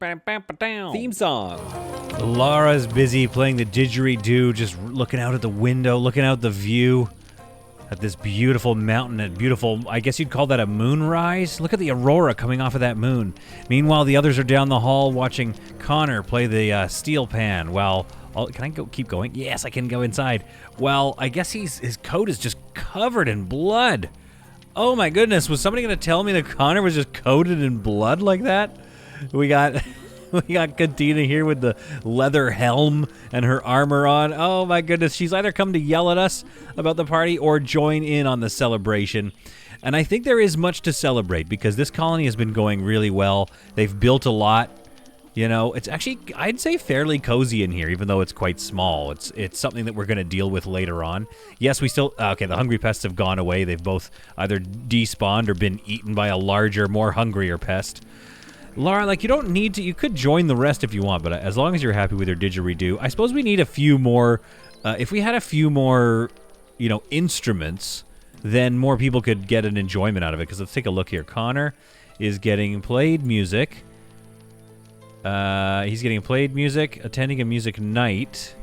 Theme song. Laura's busy playing the didgeridoo, just looking out at the window, looking out the view at this beautiful mountain and beautiful, I guess you'd call that a moonrise? Look at the aurora coming off of that moon. Meanwhile, the others are down the hall watching Connor play the steel pan. Well, can I keep going? Yes, I can go inside. Well, I guess his coat is just covered in blood. Oh my goodness, was somebody going to tell me that Connor was just coated in blood like that? We got Katina here with the leather helm and her armor on. Oh my goodness, she's either come to yell at us about the party or join in on the celebration. And I think there is much to celebrate because this colony has been going really well. They've built a lot. You know, it's actually, I'd say, fairly cozy in here, even though it's quite small. It's something that we're going to deal with later on. Yes, we still... Okay, the hungry pests have gone away. They've both either despawned or been eaten by a larger, more hungrier pest. Laura, like, you don't need to... You could join the rest if you want, but as long as you're happy with your didgeridoo, I suppose we need a few more... if we had a few more, you know, instruments, then more people could get an enjoyment out of it. Because let's take a look here. Connor is getting played music... he's getting played music, attending a music night.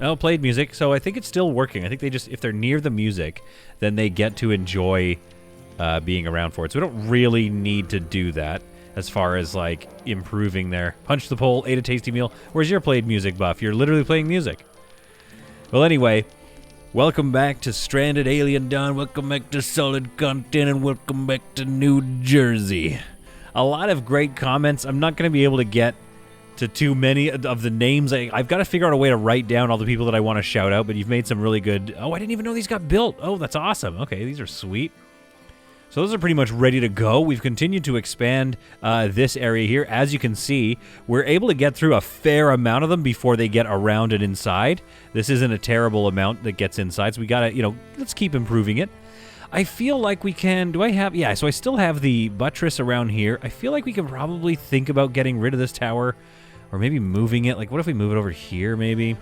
Oh, played music. So I think it's still working. I think they just, if they're near the music, then they get to enjoy being around for it. So we don't really need to do that as far as, like, improving their punch the pole, ate a tasty meal. Where's your played music buff? You're literally playing music. Well, anyway, welcome back to Stranded Alien Dawn. Welcome back to Solid Content, and welcome back to New Jersey. A lot of great comments. I'm not going to be able to get to too many of the names. I've got to figure out a way to write down all the people that I want to shout out, but you've made some really good... Oh, I didn't even know these got built. Oh, that's awesome. Okay, these are sweet. So those are pretty much ready to go. We've continued to expand this area here. As you can see, we're able to get through a fair amount of them before they get around and inside. This isn't a terrible amount that gets inside, so we got to, you know, let's keep improving it. I feel like we can... Do I have... Yeah, so I still have the buttress around here. I feel like we can probably think about getting rid of this tower or maybe moving it. Like, what if we move it over here, maybe?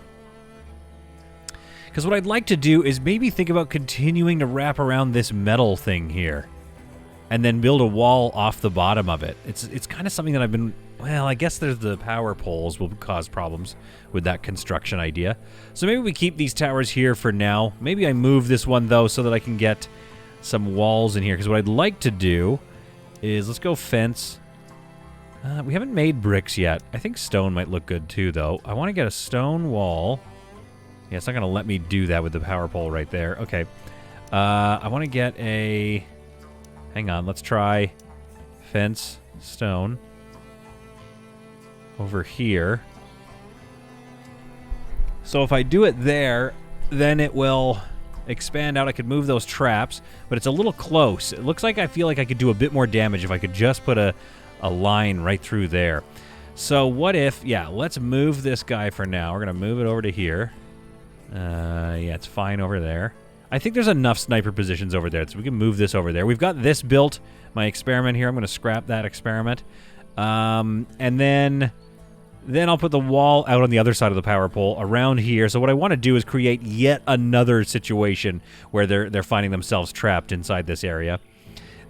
Because what I'd like to do is maybe think about continuing to wrap around this metal thing here and then build a wall off the bottom of it. It's kind of something that I've been... Well, I guess there's the power poles will cause problems with that construction idea. So maybe we keep these towers here for now. Maybe I move this one, though, so that I can get some walls in here. Because what I'd like to do is... Let's go fence. We haven't made bricks yet. I think stone might look good, too, though. I want to get a stone wall. Yeah, it's not going to let me do that with the power pole right there. Okay. I want to get a... Hang on, let's try fence, stone. Over here. So if I do it there, then it will expand out. I could move those traps, but it's a little close. It looks like I feel like I could do a bit more damage if I could just put a line right through there. So what if... Yeah, let's move this guy for now. We're going to move it over to here. Yeah, it's fine over there. I think there's enough sniper positions over there, so we can move this over there. We've got this built, my experiment here. I'm going to scrap that experiment. And then I'll put the wall out on the other side of the power pole around here. So what I want to do is create yet another situation where they're finding themselves trapped inside this area.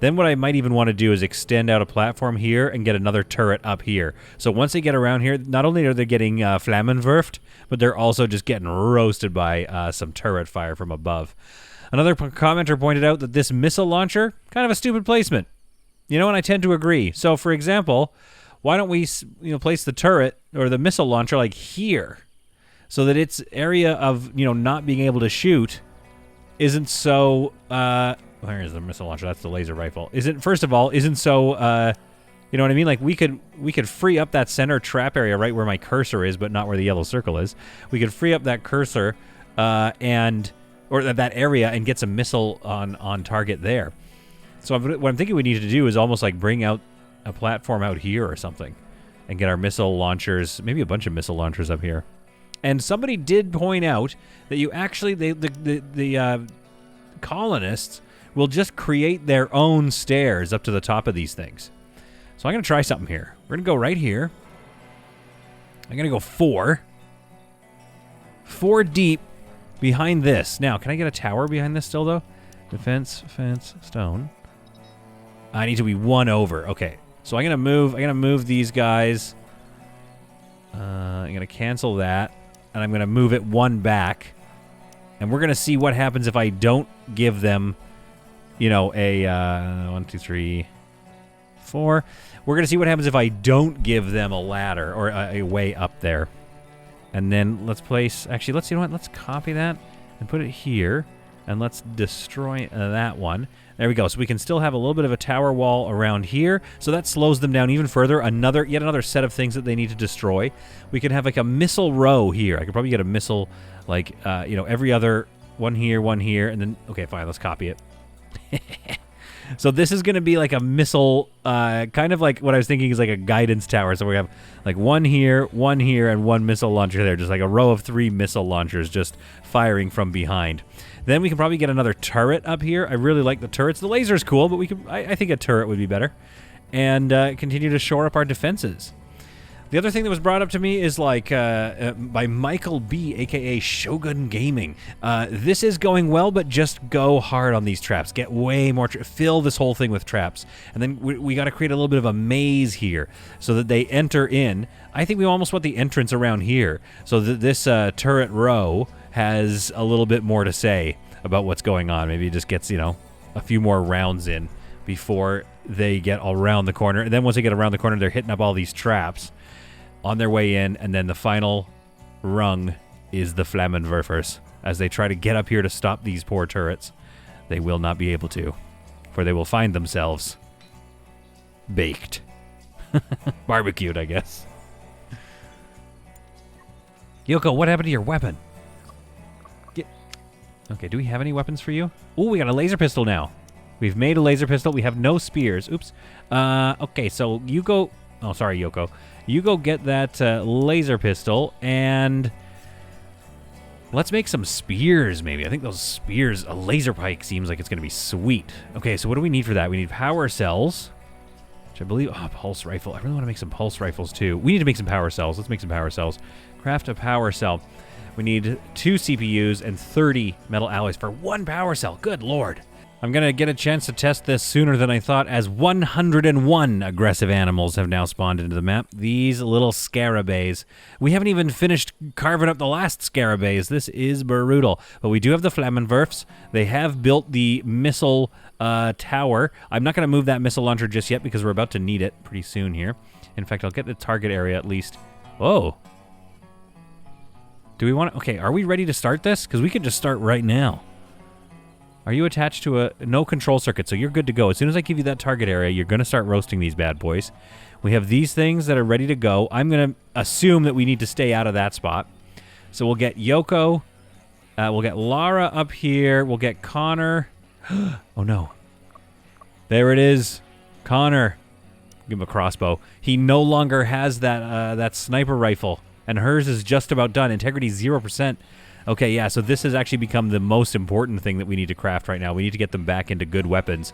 Then what I might even want to do is extend out a platform here and get another turret up here. So once they get around here, not only are they getting Flammenwerft, but they're also just getting roasted by some turret fire from above. Another commenter pointed out that this missile launcher, kind of a stupid placement. You know, and I tend to agree. So, for example, why don't we, place the turret or the missile launcher like here, so that its area of, not being able to shoot isn't so... Where is the missile launcher? That's the laser rifle. First of all, isn't so, you know what I mean? Like, we could free up that center trap area right where my cursor is, but not where the yellow circle is. We could free up that cursor, or that area and get some missile on target there. So what I'm thinking we need to do is almost like bring out a platform out here or something and get our missile launchers, maybe a bunch of missile launchers up here. And somebody did point out that you actually, the colonists will just create their own stairs up to the top of these things. So I'm going to try something here. We're going to go right here. I'm going to go 4 deep behind this. Now, can I get a tower behind this still, though? Defense, fence, stone. I need to be 1 over. Okay. So I'm going to move these guys I'm going to cancel that, and I'm going to move it one back. And we're going to see what happens if I don't give them, you know, a 1, 2, 3, 4. We're going to see what happens if I don't give them a ladder or a way up there. And then let's place... Actually, you know what? Let's copy that and put it here. And let's destroy that one. There we go. So we can still have a little bit of a tower wall around here. So that slows them down even further. Yet another set of things that they need to destroy. We can have like a missile row here. I could probably get a missile, like, you know, every other one here, and then... Okay, fine. Let's copy it. So this is going to be like a missile, kind of like what I was thinking is like a guidance tower. So we have like one here, and one missile launcher there. Just like a row of 3 missile launchers just firing from behind. Then we can probably get another turret up here. I really like the turrets. The laser's cool, but we could, I think a turret would be better. And continue to shore up our defenses. The other thing that was brought up to me is like by Michael B, a.k.a. Shogun Gaming. This is going well, but just go hard on these traps. Get way more... fill this whole thing with traps. And then we got to create a little bit of a maze here so that they enter in. I think we almost want the entrance around here so that this turret row has a little bit more to say about what's going on. Maybe it just gets, you know, a few more rounds in before they get around the corner. And then once they get around the corner, they're hitting up all these traps on their way in, and then the final rung is the Flammenwerfers. As they try to get up here to stop these poor turrets, they will not be able to, for they will find themselves baked. Barbecued, I guess. Yoko, what happened to your weapon? Okay, do we have any weapons for you? Ooh, we got a laser pistol now. We've made a laser pistol. We have no spears. Oops. Okay, so you go... Oh, sorry, Yoko. You go get that laser pistol, and let's make some spears, maybe. I think those spears, a laser pike seems like it's going to be sweet. Okay, so what do we need for that? We need power cells, which I believe... Oh, pulse rifle. I really want to make some pulse rifles, too. We need to make some power cells. Let's make some power cells. Craft a power cell. We need 2 CPUs and 30 metal alloys for 1 power cell. Good lord. I'm going to get a chance to test this sooner than I thought, as 101 aggressive animals have now spawned into the map. These little Scarabs. We haven't even finished carving up the last Scarabs. This is brutal. But we do have the Flammenwerfs. They have built the missile tower. I'm not going to move that missile launcher just yet because we're about to need it pretty soon here. In fact, I'll get the target area at least. Whoa. Do we want to... Okay, are we ready to start this? Because we could just start right now. Are you attached to a... No control circuit, so you're good to go. As soon as I give you that target area, you're going to start roasting these bad boys. We have these things that are ready to go. I'm going to assume that we need to stay out of that spot. So we'll get Yoko. We'll get Lara up here. We'll get Connor. Oh, no. There it is. Connor. Give him a crossbow. He no longer has that sniper rifle, and hers is just about done. Integrity 0%. Okay, yeah, so this has actually become the most important thing that we need to craft right now. We need to get them back into good weapons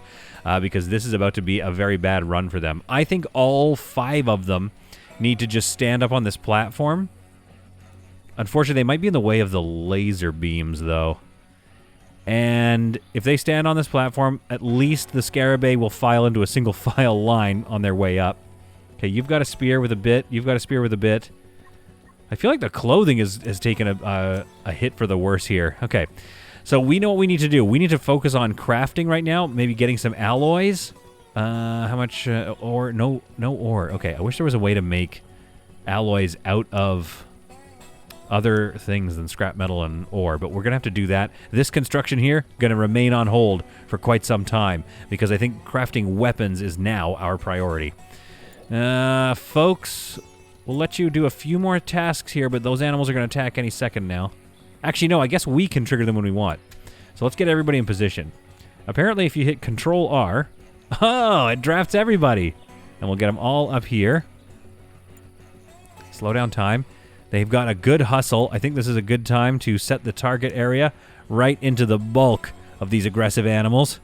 because this is about to be a very bad run for them. I think all 5 of them need to just stand up on this platform. Unfortunately, they might be in the way of the laser beams, though. And if they stand on this platform, at least the Scarab will file into a single file line on their way up. Okay, you've got a spear with a bit. You've got a spear with a bit. I feel like the clothing has taken a hit for the worse here. Okay, so we know what we need to do. We need to focus on crafting right now, maybe getting some alloys. How much ore? No ore. Okay, I wish there was a way to make alloys out of other things than scrap metal and ore, but we're going to have to do that. This construction here going to remain on hold for quite some time because I think crafting weapons is now our priority. Folks... We'll let you do a few more tasks here, but those animals are going to attack any second now. Actually, no, I guess we can trigger them when we want. So let's get everybody in position. Apparently, if you hit Control R, oh, it drafts everybody. And we'll get them all up here. Slow down time. They've got a good hustle. I think this is a good time to set the target area right into the bulk of these aggressive animals.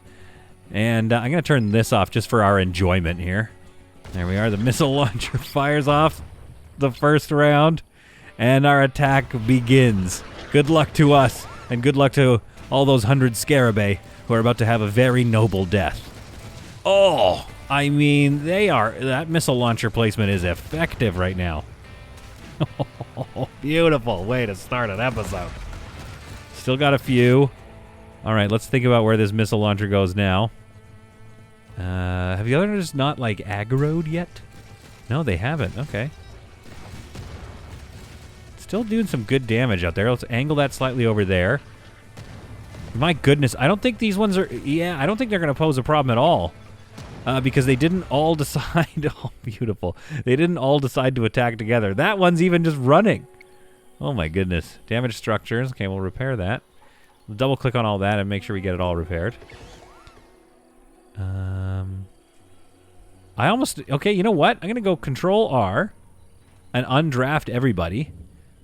And I'm going to turn this off just for our enjoyment here. There we are. The missile launcher fires off the first round, and our attack begins. Good luck to us, and good luck to all those 100 Scarabaei who are about to have a very noble death. Oh, I mean, that missile launcher placement is effective right now. Beautiful way to start an episode. Still got a few. All right, let's think about where this missile launcher goes now. Have the others not, like, aggroed yet? No, they haven't. Okay. Still doing some good damage out there. Let's angle that slightly over there. My goodness, I don't think these ones are... Yeah, I don't think they're going to pose a problem at all. Because they didn't all decide... Oh, beautiful. They didn't all decide to attack together. That one's even just running. Oh, my goodness. Damaged structures. Okay, we'll repair that. We'll double-click on all that and make sure we get it all repaired. I almost... Okay, you know what? I'm going to go Control-R and undraft everybody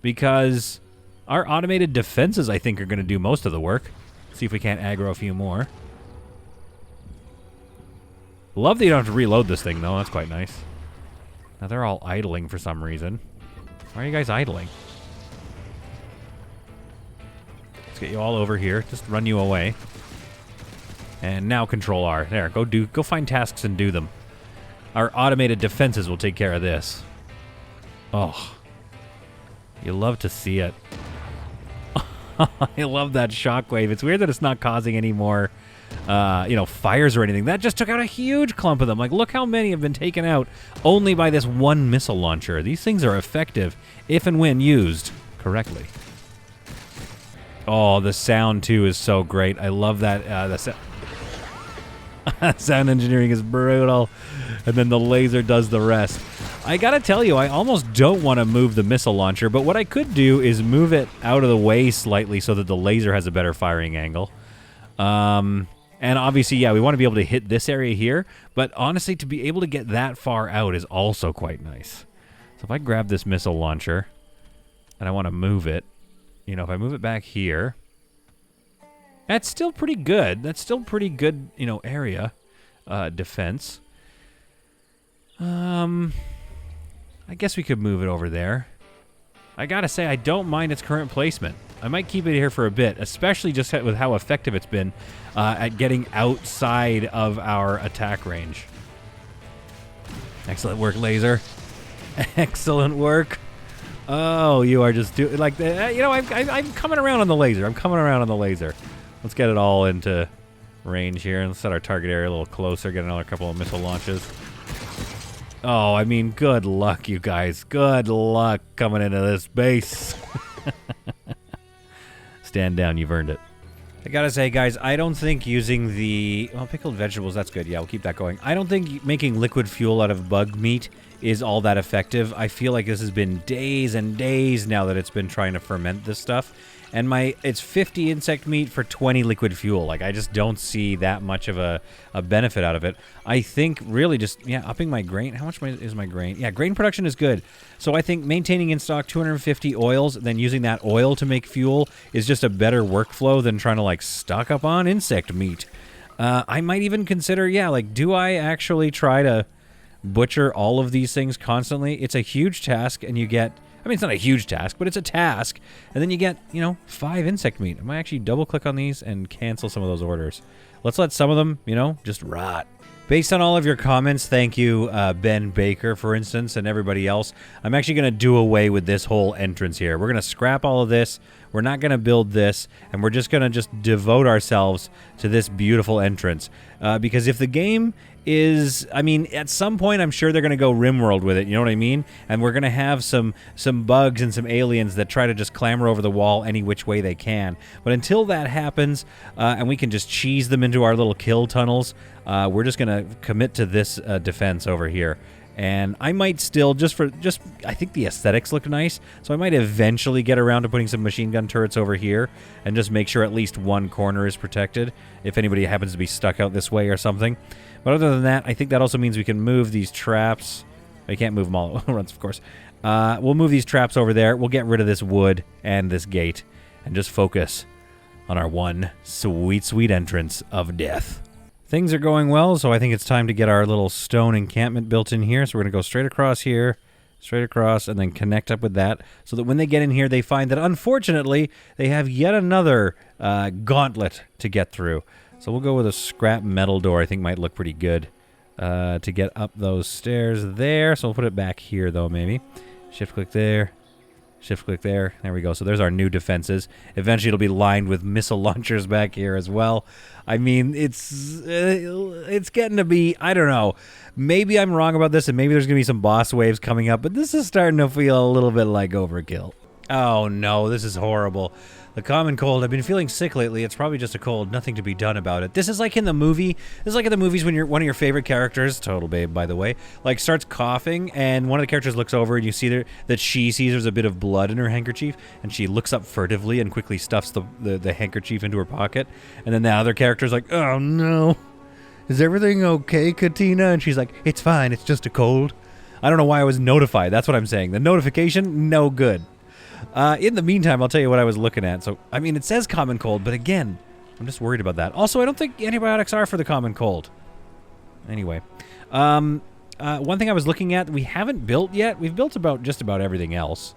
because our automated defenses, I think, are going to do most of the work. See if we can't aggro a few more. Love that you don't have to reload this thing, though. That's quite nice. Now, they're all idling for some reason. Why are you guys idling? Let's get you all over here. Just run you away. And now Control-R. There, go find tasks and do them. Our automated defenses will take care of this. Oh. You love to see it. I love that shockwave. It's weird that it's not causing any more, fires or anything. That just took out a huge clump of them. Like, look how many have been taken out only by this one missile launcher. These things are effective if and when used correctly. Oh, the sound, too, is so great. I love that. Sound engineering is brutal. And then the laser does the rest. I gotta tell you, I almost don't want to move the missile launcher, but what I could do is move it out of the way slightly so that the laser has a better firing angle. And obviously, yeah, we want to be able to hit this area here, but honestly, to be able to get that far out is also quite nice. So if I grab this missile launcher and I want to move it, if I move it back here, that's still pretty good. That's still pretty good, area defense. I guess we could move it over there. I gotta say, I don't mind its current placement. I might keep it here for a bit, especially just with how effective it's been at getting outside of our attack range. Excellent work, laser. Excellent work. Oh, you are just doing like I'm coming around on the laser. Let's get it all into range here and set our target area a little closer. Get another couple of missile launches. Oh, I mean, good luck, you guys. Good luck coming into this base. Stand down, you've earned it. I gotta say, guys, I don't think using the... Well, pickled vegetables, that's good. Yeah, we'll keep that going. I don't think making liquid fuel out of bug meat is all that effective. I feel like this has been days and days now that it's been trying to ferment this stuff. And it's 50 insect meat for 20 liquid fuel. Like, I just don't see that much of a benefit out of it. I think really just, upping my grain. How much is my grain? Yeah, grain production is good. So I think maintaining in stock 250 oils, then using that oil to make fuel is just a better workflow than trying to, like, stock up on insect meat. I might even consider, do I actually try to butcher all of these things constantly? It's a huge task, and you get... I mean, it's not a huge task, but it's a task. And then you get, 5 insect meat. I might actually double-click on these and cancel some of those orders. Let's let some of them, just rot. Based on all of your comments, thank you, Ben Baker, for instance, and everybody else. I'm actually going to do away with this whole entrance here. We're going to scrap all of this. We're not going to build this. And we're just going to devote ourselves to this beautiful entrance. Because if the game is, at some point I'm sure they're going to go RimWorld with it, you know what I mean? And we're going to have some bugs and some aliens that try to just clamber over the wall any which way they can. But until that happens, and we can just cheese them into our little kill tunnels, we're just going to commit to this defense over here. And I might still, I think the aesthetics look nice, so I might eventually get around to putting some machine gun turrets over here and just make sure at least one corner is protected if anybody happens to be stuck out this way or something. But other than that, I think that also means we can move these traps. I can't move them all at once, of course. We'll move these traps over there. We'll get rid of this wood and this gate and just focus on our one sweet, sweet entrance of death. Things are going well, so I think it's time to get our little stone encampment built in here. So we're going to go straight across here, straight across, and then connect up with that so that when they get in here, they find that, unfortunately, they have yet another gauntlet to get through. So we'll go with a scrap metal door. I think might look pretty good to get up those stairs there. So we'll put it back here, though, maybe. Shift-click there, Shift click there. There we go. So there's our new defenses. Eventually it'll be lined with missile launchers back here as well. I mean, it's getting to be, I don't know. Maybe I'm wrong about this, and maybe there's going to be some boss waves coming up, but this is starting to feel a little bit like overkill. Oh no, this is horrible. The common cold. I've been feeling sick lately. It's probably just a cold. Nothing to be done about it. This is like in the movie. This is like in the movies when one of your favorite characters, total babe by the way, like starts coughing, and one of the characters looks over and you see that she sees there's a bit of blood in her handkerchief, and she looks up furtively and quickly stuffs the handkerchief into her pocket, and then the other character's like, oh no, is everything okay, Katina? And she's like, it's fine. It's just a cold. I don't know why I was notified. That's what I'm saying. The notification, no good. In the meantime, I'll tell you what I was looking at. So, I mean, it says common cold, but again, I'm just worried about that. Also, I don't think antibiotics are for the common cold. Anyway, one thing I was looking at, we haven't built yet. We've built just about everything else.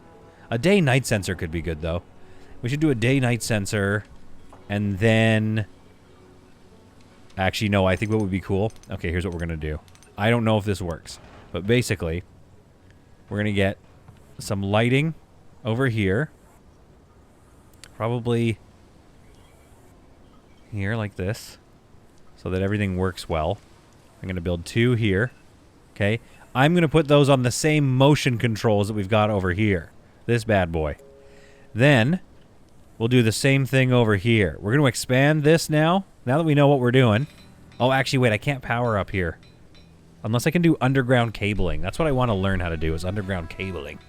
A day-night sensor could be good, though. We should do a day-night sensor, and then... Actually, no, I think what would be cool... Okay, here's what we're going to do. I don't know if this works, but basically, we're going to get some lighting... over here. Probably here like this. So that everything works well. I'm going to build 2 here. Okay. I'm going to put those on the same motion controls that we've got over here. This bad boy. Then we'll do the same thing over here. We're going to expand this now. Now that we know what we're doing. Oh, actually, wait. I can't power up here. Unless I can do underground cabling. That's what I want to learn how to do is underground cabling.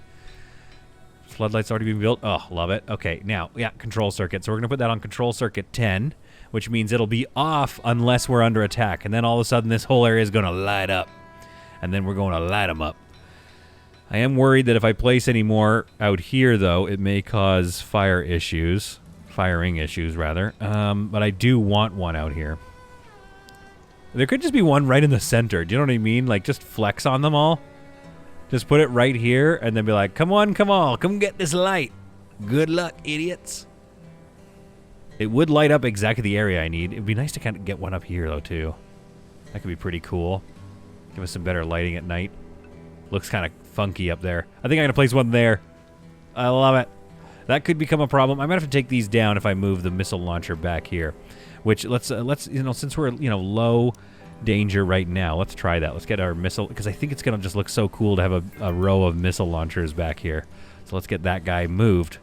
Floodlights already been built. Oh, love it. Okay, now, yeah, control circuit. So we're going to put that on control circuit 10, which means it'll be off unless we're under attack. And then all of a sudden, this whole area is going to light up. And then we're going to light them up. I am worried that if I place any more out here, though, it may cause firing issues, rather. But I do want one out here. There could just be one right in the center. Do you know what I mean? Like, just flex on them all. Just put it right here and then be like, come on, come get this light. Good luck, idiots. It would light up exactly the area I need. It'd be nice to kind of get one up here, though, too. That could be pretty cool. Give us some better lighting at night. Looks kind of funky up there. I think I'm going to place one there. I love it. That could become a problem. I might have to take these down if I move the missile launcher back here. Which, let's you know, since we're, you know, low... danger right now. Let's try that. Let's get our missile, because I think it's going to just look so cool to have a row of missile launchers back here. So let's get that guy moved.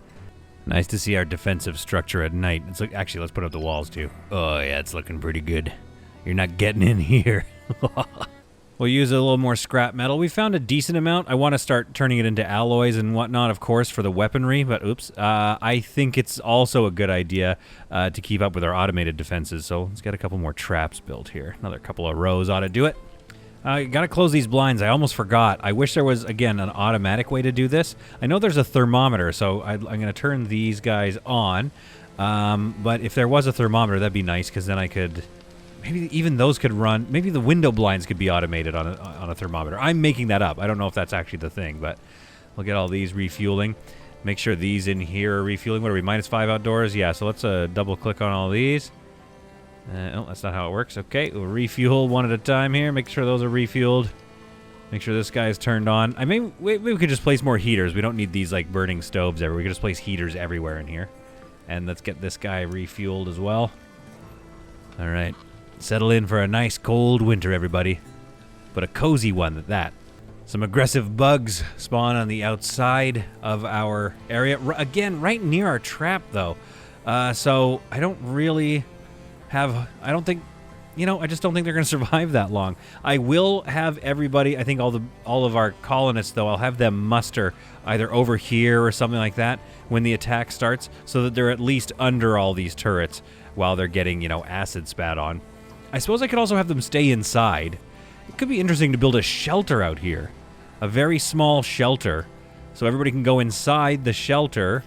Nice to see our defensive structure at night. It's like, actually, let's put up the walls too. Oh yeah, it's looking pretty good. You're not getting in here. We'll use a little more scrap metal. We found a decent amount. I want to start turning it into alloys and whatnot, of course, for the weaponry, but oops. I think it's also a good idea to keep up with our automated defenses, so let's get a couple more traps built here. Another couple of rows ought to do it. Gotta close these blinds. I almost forgot. I wish there was, again, an automatic way to do this. I know there's a thermometer, so I'm going to turn these guys on, but if there was a thermometer, that'd be nice, because then I could... Maybe even those could run. Maybe the window blinds could be automated on a thermometer. I'm making that up. I don't know if that's actually the thing, but we'll get all these refueling. Make sure these in here are refueling. What are we, -5 outdoors? Yeah, so let's double click on all these. Oh, that's not how it works. Okay, we'll refuel one at a time here. Make sure those are refueled. Make sure this guy is turned on. Maybe we could just place more heaters. We don't need these like burning stoves everywhere. We could just place heaters everywhere in here. And let's get this guy refueled as well. All right. Settle in for a nice cold winter, everybody. But a cozy one at that. Some aggressive bugs spawn on the outside of our area. Again, right near our trap, though. So I don't really have... I don't think... You know, I just don't think they're going to survive that long. I will have everybody, I think all of our colonists, though, I'll have them muster either over here or something like that when the attack starts, so that they're at least under all these turrets while they're getting, you know, acid spat on. I suppose I could also have them stay inside. It could be interesting to build a shelter out here. A very small shelter. So everybody can go inside the shelter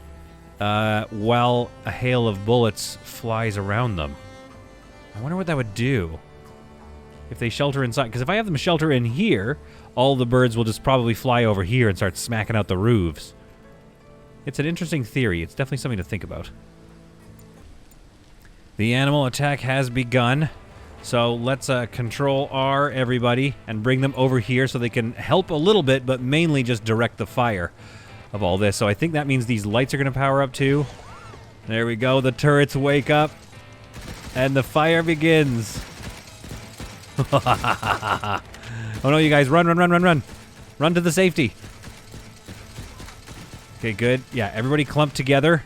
while a hail of bullets flies around them. I wonder what that would do if they shelter inside. Because if I have them shelter in here, all the birds will just probably fly over here and start smacking out the roofs. It's an interesting theory. It's definitely something to think about. The animal attack has begun. So let's control R, everybody, and bring them over here so they can help a little bit, but mainly just direct the fire. of all this. So I think that means these lights are going to power up too. There we go. The turrets wake up. And the fire begins. Oh no, you guys. Run, run, run, run, run. Run to the safety. Okay, good. Yeah, everybody clumped together.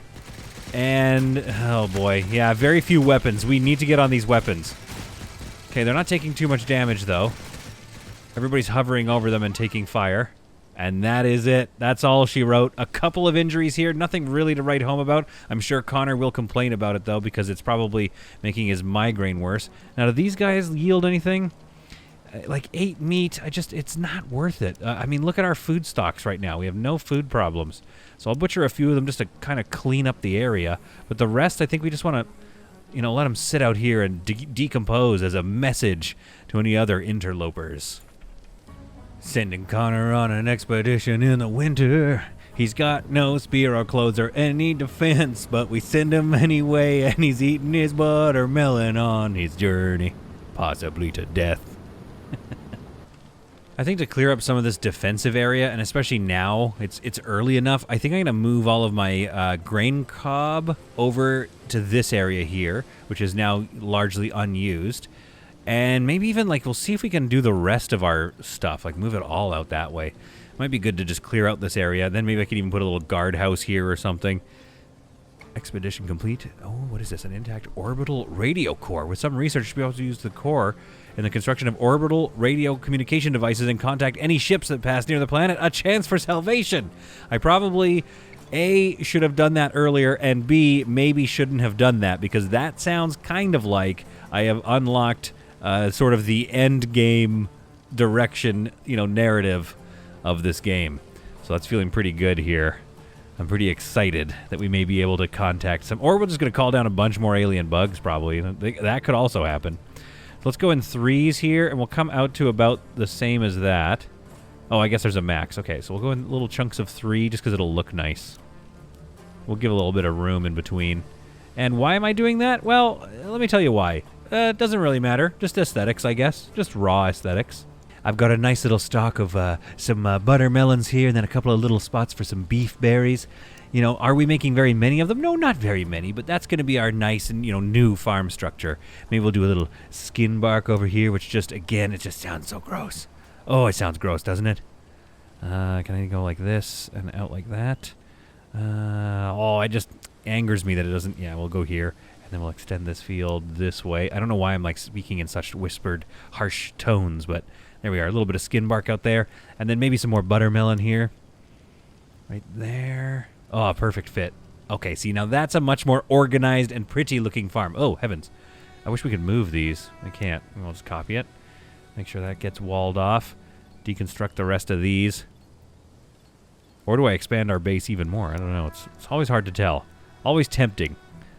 And, oh boy. Yeah, very few weapons. We need to get on these weapons. Okay, they're not taking too much damage, though. Everybody's hovering over them and taking fire. And that is it. That's all she wrote. A couple of injuries here. Nothing really to write home about. I'm sure Connor will complain about it, though, because it's probably making his migraine worse. Now, do these guys yield anything? Like 8 meat, it's not worth it. I mean, look at our food stocks right now. We have no food problems. So I'll butcher a few of them just to kind of clean up the area. But the rest, I think we just want to, let them sit out here and decompose as a message to any other interlopers. Sending Connor on an expedition in the winter. He's got no spear or clothes or any defense, but we send him anyway, and he's eating his watermelon on his journey, possibly to death. I think to clear up some of this defensive area, and especially now, it's early enough, I think I'm going to move all of my grain cob over to this area here, which is now largely unused. And maybe even, we'll see if we can do the rest of our stuff, move it all out that way. Might be good to just clear out this area. Then maybe I could even put a little guardhouse here or something. Expedition complete. Oh, what is this? An intact orbital radio core. With some research to be able to use the core in the construction of orbital radio communication devices and contact any ships that pass near the planet. A chance for salvation. I probably, A, should have done that earlier, and B, maybe shouldn't have done that, because that sounds kind of like I have unlocked sort of the end game direction, narrative of this game. So that's feeling pretty good here. I'm pretty excited that we may be able to contact some, or we're just going to call down a bunch more alien bugs, probably. That could also happen. So let's go in 3s here, and we'll come out to about the same as that. Oh, I guess there's a max. Okay, so we'll go in little chunks of 3 just because it'll look nice. We'll give a little bit of room in between. And why am I doing that? Well, let me tell you why. It doesn't really matter. Just aesthetics, I guess. Just raw aesthetics. I've got a nice little stock of some buttermelons here, and then a couple of little spots for some beef berries. Are we making very many of them? No, not very many, but that's going to be our nice and, new farm structure. Maybe we'll do a little skin bark over here, which just, again, it just sounds so gross. Oh, it sounds gross, doesn't it? Can I go like this and out like that? It just angers me that it doesn't. Yeah, we'll go here. And then we'll extend this field this way. I don't know why I'm speaking in such whispered, harsh tones, but there we are. A little bit of skin bark out there. And then maybe some more buttermelon here. Right there. Oh, perfect fit. Okay, see, now that's a much more organized and pretty looking farm. Oh, heavens. I wish we could move these. I can't. We'll just copy it. Make sure that gets walled off. Deconstruct the rest of these. Or do I expand our base even more? I don't know. It's always hard to tell. Always tempting.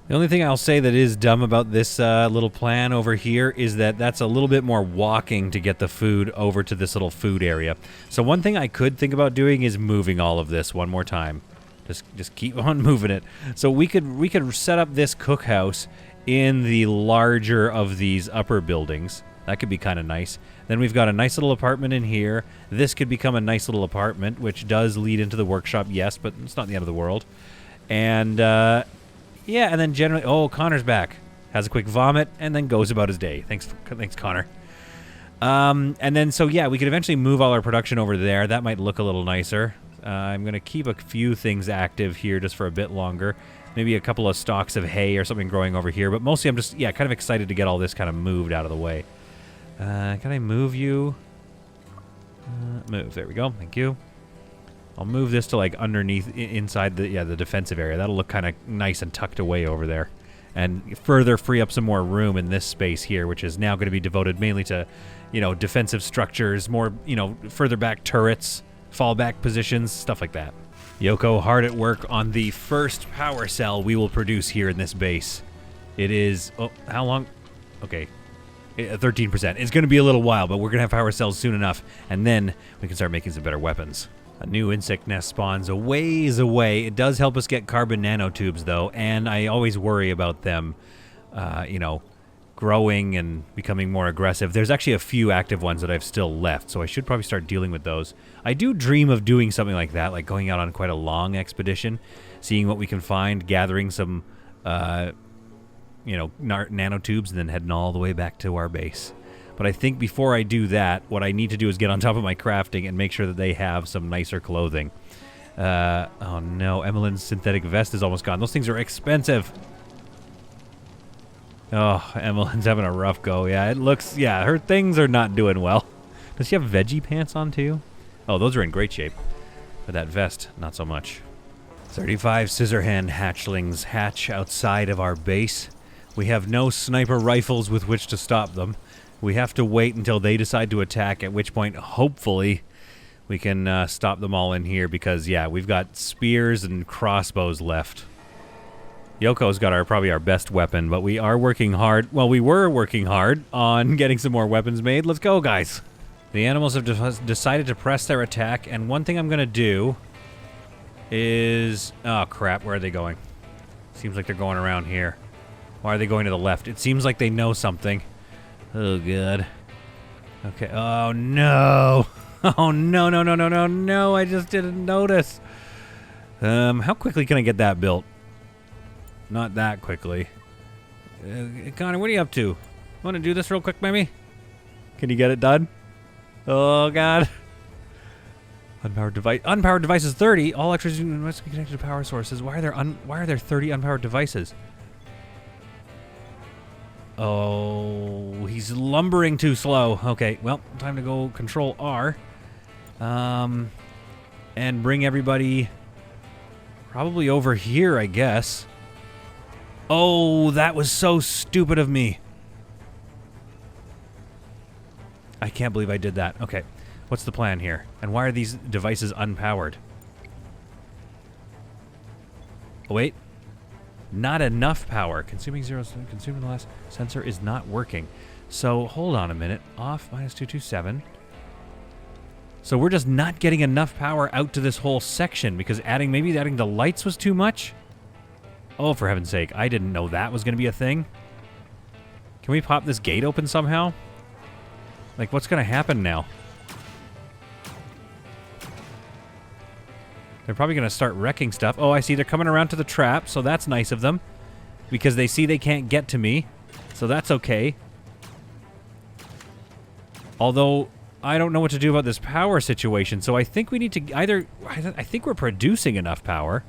The only thing I'll say that is dumb about this little plan over here is that that's a little bit more walking to get the food over to this little food area. So one thing I could think about doing is moving all of this one more time. Just keep on moving it. So we could set up this cookhouse in the larger of these upper buildings. That could be kind of nice. Then we've got a nice little apartment in here. This could become a nice little apartment, which does lead into the workshop, yes, but it's not the end of the world. And yeah, and then generally, oh, Connor's back. Has a quick vomit, and then goes about his day. Thanks, Connor. And then, so yeah, we could eventually move all our production over there. That might look a little nicer. I'm going to keep a few things active here just for a bit longer. Maybe a couple of stalks of hay or something growing over here. But mostly I'm just, kind of excited to get all this kind of moved out of the way. Can I move you? Move. There we go. Thank you. I'll move this to underneath, inside the defensive area. That'll look kind of nice and tucked away over there. And further free up some more room in this space here, which is now going to be devoted mainly to, defensive structures, more, further back turrets, fallback positions, stuff like that. Yoko hard at work on the first power cell we will produce here in this base. It is, how long? Okay, 13%. It's going to be a little while, but we're going to have power cells soon enough, and then we can start making some better weapons. A new insect nest spawns a ways away. It does help us get carbon nanotubes, though, and I always worry about them, growing and becoming more aggressive. There's actually a few active ones that I've still left, so I should probably start dealing with those. I do dream of doing something like that, like going out on quite a long expedition, seeing what we can find, gathering some, nanotubes, and then heading all the way back to our base. But I think before I do that, what I need to do is get on top of my crafting and make sure that they have some nicer clothing. Oh no, Emmelin's synthetic vest is almost gone. Those things are expensive. Oh, Emmelin's having a rough go. Yeah, it looks... Yeah, her things are not doing well. Does she have veggie pants on, too? Oh, those are in great shape. But that vest, not so much. 35 scissorhand hatchlings hatch outside of our base. We have no sniper rifles with which to stop them. We have to wait until they decide to attack, at which point, hopefully, we can stop them all in here. Because, yeah, we've got spears and crossbows left. Yoko's got probably our best weapon, but we are working hard. Well, we were working hard on getting some more weapons made. Let's go, guys. The animals have decided to press their attack, and one thing I'm going to do is... Oh, crap. Where are they going? Seems like they're going around here. Why are they going to the left? It seems like they know something. Oh, good. Okay. Oh, no. Oh, no, no, no, no, no, no. I just didn't notice. How quickly can I get that built? Not that quickly. Connor, what are you up to? Want to do this real quick, maybe? Can you get it done? Oh, God. Unpowered device. Unpowered devices 30. All electricity must be connected to power sources. Why are there 30 unpowered devices? Oh, he's lumbering too slow. Okay, well, time to go control R. And bring everybody probably over here, I guess. Oh, that was so stupid of me. I can't believe I did that. Okay, what's the plan here? And why are these devices unpowered? Oh, wait. Not enough power. Consuming the last sensor is not working. So, hold on a minute. Off, minus 227. So we're just not getting enough power out to this whole section because maybe adding the lights was too much? Oh, for heaven's sake. I didn't know that was going to be a thing. Can we pop this gate open somehow? Like, what's going to happen now? They're probably going to start wrecking stuff. Oh, I see. They're coming around to the trap, so that's nice of them. Because they see they can't get to me. So that's okay. Although, I don't know what to do about this power situation, so I think we need to either... I think we're producing enough power.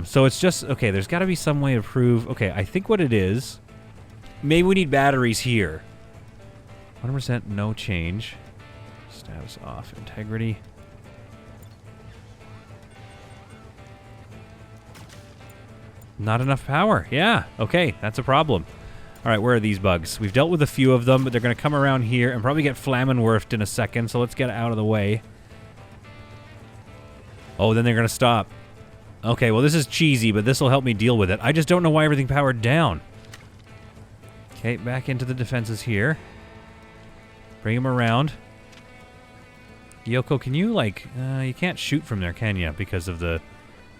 So it's just... Okay, there's got to be some way to prove... Okay, I think what it is... Maybe we need batteries here. 100% no change. Status off. Integrity. Not enough power. Yeah, okay, that's a problem. All right, where are these bugs? We've dealt with a few of them, but they're going to come around here and probably get flammenwerfed in a second, so let's get out of the way. Oh, then they're going to stop. Okay, well, this is cheesy, but this will help me deal with it. I just don't know why everything powered down. Okay, back into the defenses here. Bring him around. Yoko, can you, like... you can't shoot from there, can you? Because of the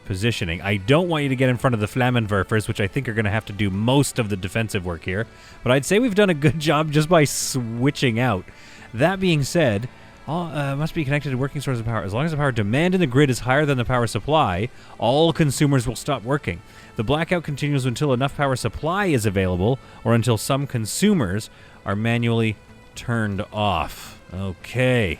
positioning. I don't want you to get in front of the flammenwerfers, which I think are going to have to do most of the defensive work here. But I'd say we've done a good job just by switching out. That being said... must be connected to working sources of power. As long as the power demand in the grid is higher than the power supply, all consumers will stop working. The blackout continues until enough power supply is available or until some consumers are manually turned off. Okay.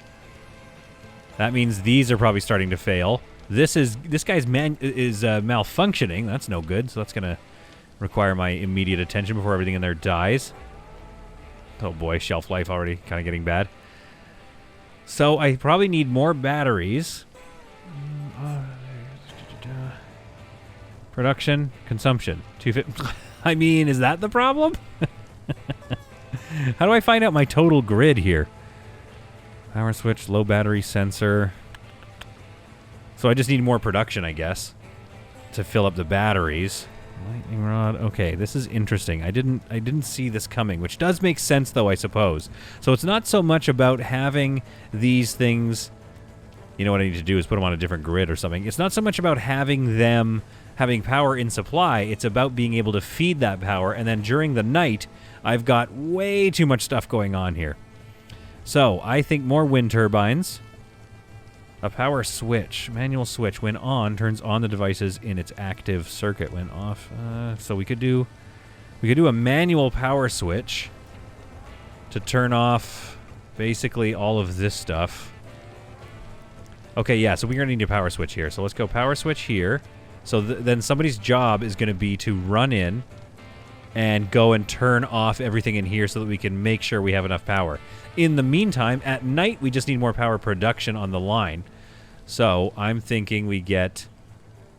That means these are probably starting to fail. This guy's malfunctioning. That's no good, so that's going to require my immediate attention before everything in there dies. Oh boy, shelf life already kind of getting bad. So I probably need more batteries. Production, consumption. 250. I mean, is that the problem? How do I find out my total grid here? Power switch, low battery sensor. So I just need more production, I guess, to fill up the batteries. Lightning rod. Okay, this is interesting. I didn't see this coming, which does make sense, though, I suppose. So it's not so much about having these things You know what I need to do is put them on a different grid or something. It's not so much about having them having power in supply. It's about being able to feed that power. And then during the night, I've got way too much stuff going on here. So I think more wind turbines. A power switch. Manual switch. When on, turns on the devices in its active circuit. When off. So we could do a manual power switch to turn off basically all of this stuff. Okay, yeah, so we're going to need a power switch here. So let's go power switch here. So then somebody's job is going to be to run in and go and turn off everything in here so that we can make sure we have enough power. In the meantime, at night, we just need more power production on the line. So I'm thinking we get...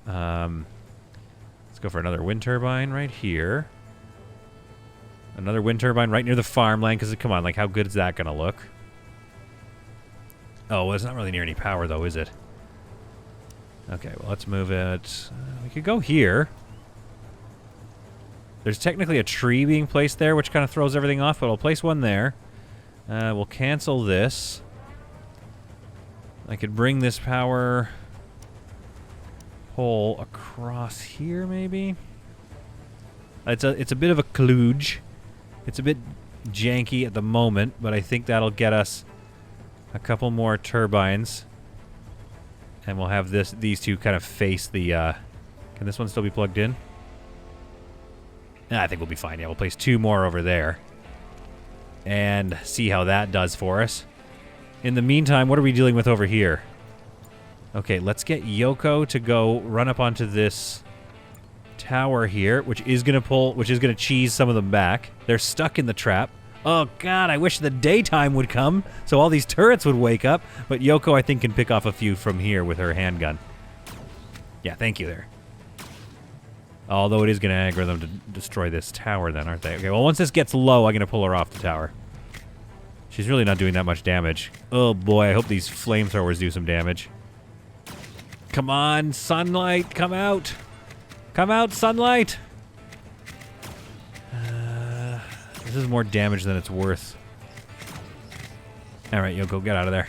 let's go for another wind turbine right here. Another wind turbine right near the farmland, because, come on, like, how good is that going to look? Oh, well, it's not really near any power, though, is it? Okay, well, let's move it. We could go here. There's technically a tree being placed there, which kind of throws everything off, but I'll place one there. We'll cancel this. I could bring this power pole across here, maybe? It's a bit of a kludge. It's a bit janky at the moment, but I think that'll get us a couple more turbines. And we'll have these two kind of face the... can this one still be plugged in? I think we'll be fine. Yeah, we'll place two more over there. And see how that does for us. In the meantime, what are we dealing with over here? Okay, let's get Yoko to go run up onto this tower here, which is going to cheese some of them back. They're stuck in the trap. Oh, God, I wish the daytime would come so all these turrets would wake up. But Yoko, I think, can pick off a few from here with her handgun. Yeah, thank you there. Although it is going to aggro them to destroy this tower then, aren't they? Okay, well, once this gets low, I'm going to pull her off the tower. She's really not doing that much damage. Oh, boy, I hope these flamethrowers do some damage. Come on, sunlight, come out. Come out, sunlight. This is more damage than it's worth. All right, Yoko, get out of there.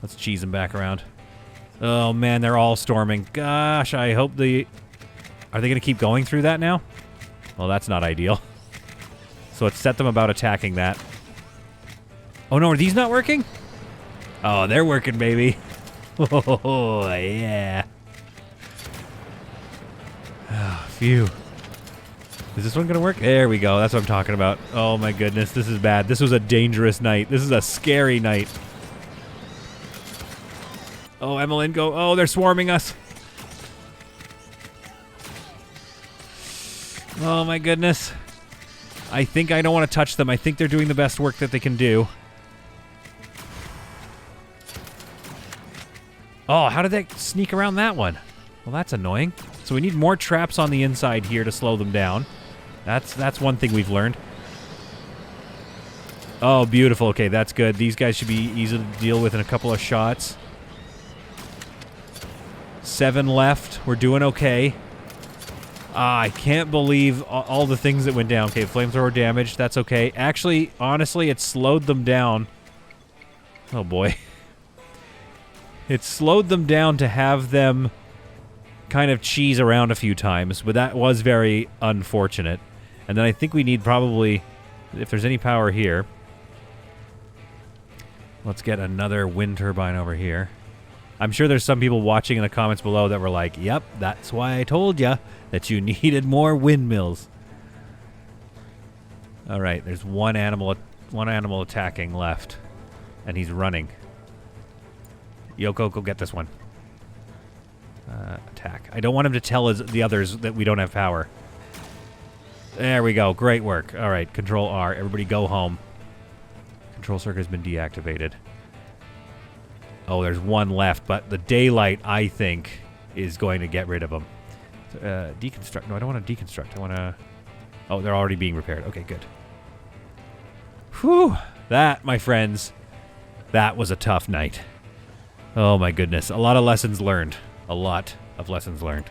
Let's cheese them back around. Oh, man, they're all storming. Gosh, I hope the... Are they going to keep going through that now? Well, that's not ideal. So let's set them about attacking that. Oh, no, are these not working? Oh, they're working, baby. Oh, yeah. Oh, phew. Is this one going to work? There we go. That's what I'm talking about. Oh, my goodness. This is bad. This was a dangerous night. This is a scary night. Oh, Emmelin, go. Oh, they're swarming us. Oh, my goodness. I think I don't want to touch them. I think they're doing the best work that they can do. Oh, how did they sneak around that one? Well, that's annoying. So we need more traps on the inside here to slow them down. That's one thing we've learned. Oh, beautiful. Okay, that's good. These guys should be easy to deal with in a couple of shots. 7 left. We're doing okay. I can't believe all the things that went down. Okay, flamethrower damage. That's okay. Actually, honestly, it slowed them down. Oh, boy. It slowed them down to have them kind of cheese around a few times, but that was very unfortunate. And then I think we need probably, if there's any power here, let's get another wind turbine over here. I'm sure there's some people watching in the comments below that were like, yep, that's why I told you that you needed more windmills. All right, there's one animal attacking left, and he's running. Yoko, go get this one. Attack. I don't want him to tell the others that we don't have power. There we go. Great work. All right, Control R. Everybody go home. Control circuit has been deactivated. Oh, there's one left, but the daylight, I think, is going to get rid of them. Deconstruct. No, I don't want to deconstruct. I want to... Oh, they're already being repaired. Okay, good. Whew. That, my friends, that was a tough night. Oh, my goodness. A lot of lessons learned. A lot of lessons learned.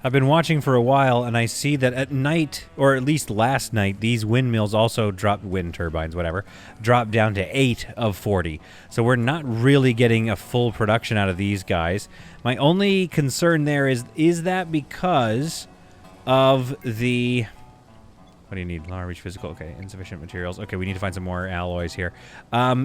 I've been watching for a while, and I see that at night, or at least last night, these windmills also dropped, wind turbines, whatever, dropped down to 8 of 40. So we're not really getting a full production out of these guys. My only concern there is that because of the... What do you need? Long reach physical. Okay, insufficient materials. Okay, we need to find some more alloys here.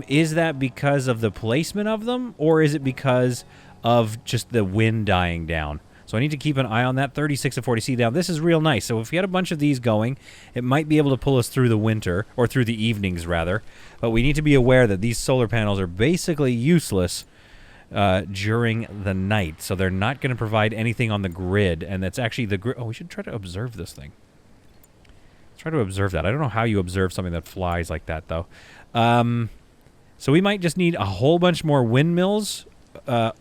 Is that because of the placement of them, or is it because of just the wind dying down? So I need to keep an eye on that. 36 of 40C down. This is real nice. So if we had a bunch of these going, it might be able to pull us through the winter, or through the evenings, rather. But we need to be aware that these solar panels are basically useless during the night. So they're not going to provide anything on the grid. And that's actually the grid. Oh, we should try to observe this thing. Try to observe that. I don't know how you observe something that flies like that, though. So we might just need a whole bunch more windmills.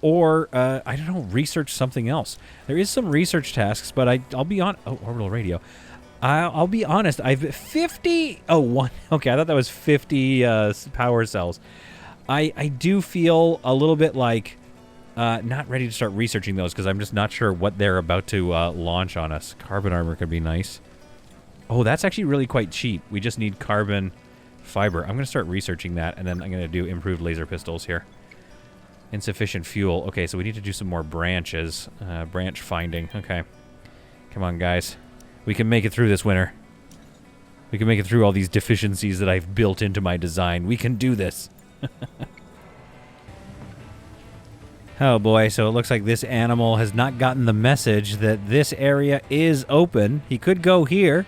Or, I don't know, research something else. There is some research tasks, but I'll be on... Oh, orbital radio. I'll be honest, I've 50... Oh, one... Okay, I thought that was 50 power cells. I do feel a little bit like not ready to start researching those, because I'm just not sure what they're about to launch on us. Carbon armor could be nice. Oh, that's actually really quite cheap. We just need carbon fiber. I'm going to start researching that, and then I'm going to do improved laser pistols here. Insufficient fuel. Okay, so we need to do some more branches. Branch finding. Okay. Come on, guys. We can make it through this winter. We can make it through all these deficiencies that I've built into my design. We can do this. Oh, boy. So it looks like this animal has not gotten the message that this area is open. He could go here.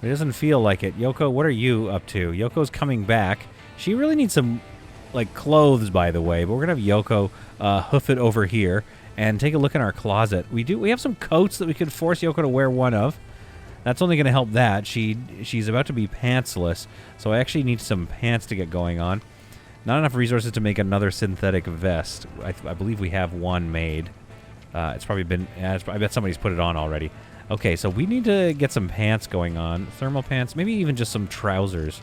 But it doesn't feel like it. Yoko, what are you up to? Yoko's coming back. She really needs some... like clothes, by the way, but we're gonna have Yoko hoof it over here and take a look in our closet. We have some coats that we could force Yoko to wear one of. That's only gonna help that. She's about to be pantsless, so I actually need some pants to get going on. Not enough resources to make another synthetic vest. I believe we have one made. It's probably been... I bet somebody's put it on already. Okay, so we need to get some pants going on. Thermal pants, maybe even just some trousers.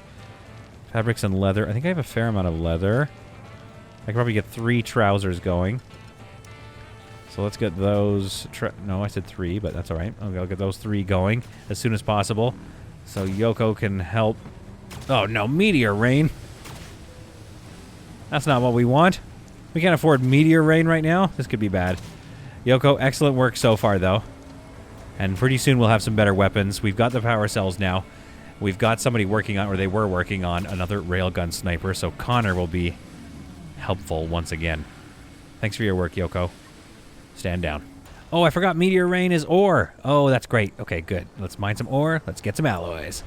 Fabrics and leather. I think I have a fair amount of leather. I could probably get 3 trousers going. So let's get those... No, I said 3, but that's all right. I'll get those 3 going as soon as possible. So Yoko can help... Oh, no. Meteor rain. That's not what we want. We can't afford meteor rain right now. This could be bad. Yoko, excellent work so far, though. And pretty soon we'll have some better weapons. We've got the power cells now. We've got somebody working on, or they were working on, another railgun sniper, so Connor will be helpful once again. Thanks for your work, Yoko. Stand down. Oh, I forgot meteor rain is ore. Oh, that's great. Okay, good. Let's mine some ore. Let's get some alloys.